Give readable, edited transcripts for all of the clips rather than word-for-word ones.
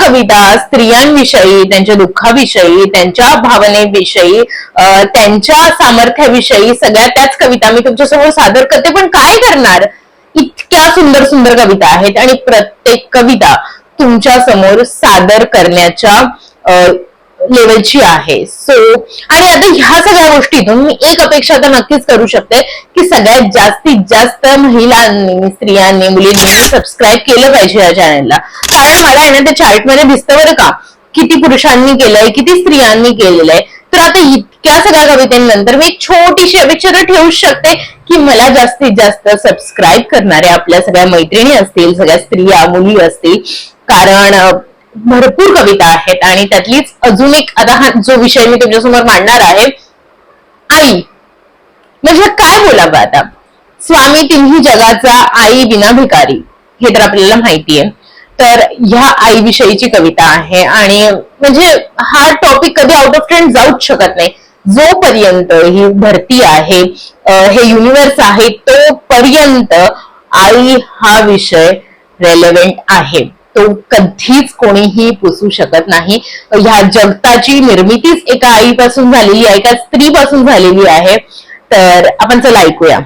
कविता स्त्रियांविषयी, त्यांच्या दुःखाविषयी, त्यांच्या भावनेविषयी, त्यांच्या सामर्थ्याविषयी सगळ्या त्याच कविता मी तुमच्यासमोर सादर करते. पण काय करणार, इतक्या सुंदर सुंदर कविता आहेत आणि प्रत्येक कविता तुमच्या समोर सादर करण्याच्या लेवलची आहे. आणि आता ह्या सगळ्या गोष्टीतून मी एक अपेक्षा तर नक्कीच करू शकते की सगळ्यात जास्तीत जास्त महिलांनी, स्त्रियांनी, मुलींनी सबस्क्राईब केलं पाहिजे या चॅनलला. कारण मला आहे ना त्या चार्टमध्ये दिसतं बरं का, किती पुरुषांनी केलंय, किती स्त्रियांनी केलेलं आहे. तर आता इतक्या सगळ्या कवितेनंतर मी एक छोटीशी अपेक्षा तर ठेवूच शकते की मला जास्तीत जास्त सबस्क्राईब करणाऱ्या आपल्या सगळ्या मैत्रिणी असतील, सगळ्या स्त्रिया, मुली असतील. कारण भरपूर कविता आहेत आणि त्यातलीच अजून एक, आता हा जो विषय मी तुमच्यासमोर मांडणार आहे, आई, म्हणजे काय बोलावं आता. स्वामी तिन्ही जगाचा आई विना भिकारी, हे तर आपल्याला माहितीये. तर ह्या आई विषयीची कविता आहे आणि म्हणजे हा टॉपिक कधी आउट ऑफ ट्रेंड जाऊच शकत नाही. जोपर्यंत ही धरती आहे, हे युनिव्हर्स आहे, तोपर्यंत आई हा विषय रेलेव्हेंट आहे. तो कधीच कोणीही पुसू शकत नाही. ह्या जगताची निर्मितीच एका आईपासून झालेली आहे, एका स्त्रीपासून झालेली आहे. तर आपण चला ऐकूया.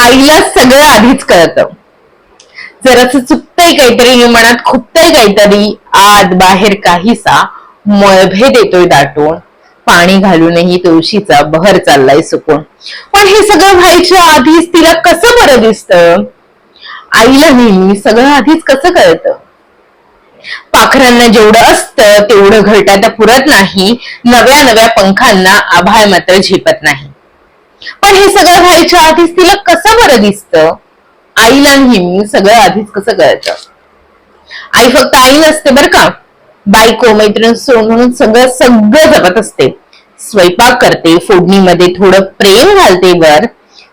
आईला सगळं आधीच कळतं. जरासं चुकतंय काहीतरी, मनात खुपतंय काहीतरी, आत बाहेर काहीसा मळभेद येतोय दाटून, पाणी घालूनही तुळशीचा बहर चाललाय सुकून. पण हे सगळं व्हायच्या आधीच तिला कसं बरं दिसतं. आईला नेहमी सगळं आधीच कसं कळतं. पाखरांना जेवढं असतं तेवढं घरट्यात पुरत नाही, नव्या नव्या पंखांना आभाळ मात्र झेपत नाही. पण हे सगळं व्हायच्या आधीच तिला कसं बरं दिसतं. आईला नेहमी सगळं आधीच कसं कळतं. आई फक्त आई नसते बरं का, बायको, मैत्रीण, सोन म्हणून सगळं सगळं जपत असते. स्वयंपाक करते, फोडणीमध्ये थोडं प्रेम घालते वर,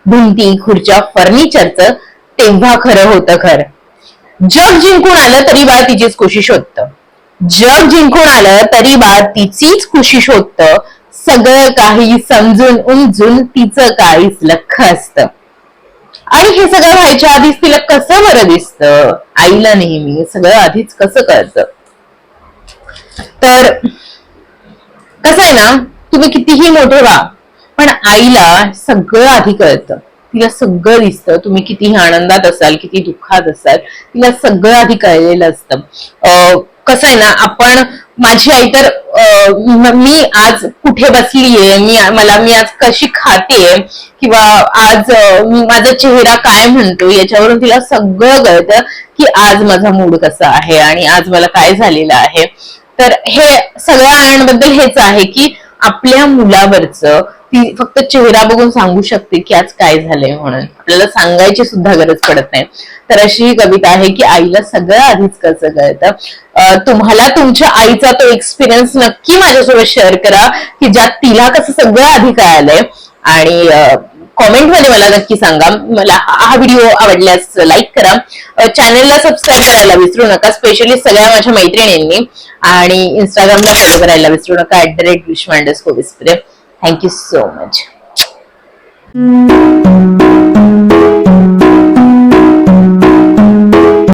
भिंती, खुर्च्या, फर्निचरचं तेव्हा खरं होतं खरं. जग जिंकून आलं तरी बाळ तिचीच खुशी शोधतं. जग जिंकून आलं तरी बाळ तिचीच खुशी शोधतं. सगळं काही समजून उमजून तिचं काहीच लख असतं. आणि हे सगळं व्हायच्या आधीच तिला कसं बरं दिसतं. आईला नेहमी सगळं आधीच कसं कळतं. तर कसं आहे ना, तुम्ही कितीही मोठे व्हा, पण आईला सगळं आधी कळतं. तिला सगळं दिसतं. तुम्ही कितीही आनंदात असाल, किती दुःखात असाल, तिला सगळं आधी कळलेलं असतं. कसं आहे ना, आपण, माझी आई तर मी आज कुठे बसलीये, मी आज कशी खातेय, किंवा आज माझा चेहरा काय म्हणतो, याच्यावरून तिला सगळं कळतं की आज माझा मूड कसा आहे आणि आज मला काय झालेलं आहे. तर हे सगळ्या आनंदाबद्दल हेच आहे की आपल्या मुलावरचं ती फक्त चेहरा बघून सांगू शकते की आज काय झालंय म्हणून, आपल्याला सांगायची सुद्धा गरज पडत नाही. तर अशी ही कविता आहे की आईला सगळं आधीच कसं कळतं. तुम्हाला तुमच्या आईचा तो एक्सपिरियन्स नक्की माझ्यासोबत शेअर करा की ज्यात तिला कसं सगळं आधी कळालंय. आणि कॉमेंट मध्ये मला नक्की सांगा. मला हा व्हिडिओ आवडल्यास लाईक करा, चॅनलला सबस्क्राईब करायला विसरू नका, स्पेशली सगळ्या माझ्या मैत्रिणींनी. आणि इंस्टाग्रामला फॉलो करायला विसरू नका @grishma_विस्परे. Thank you so much.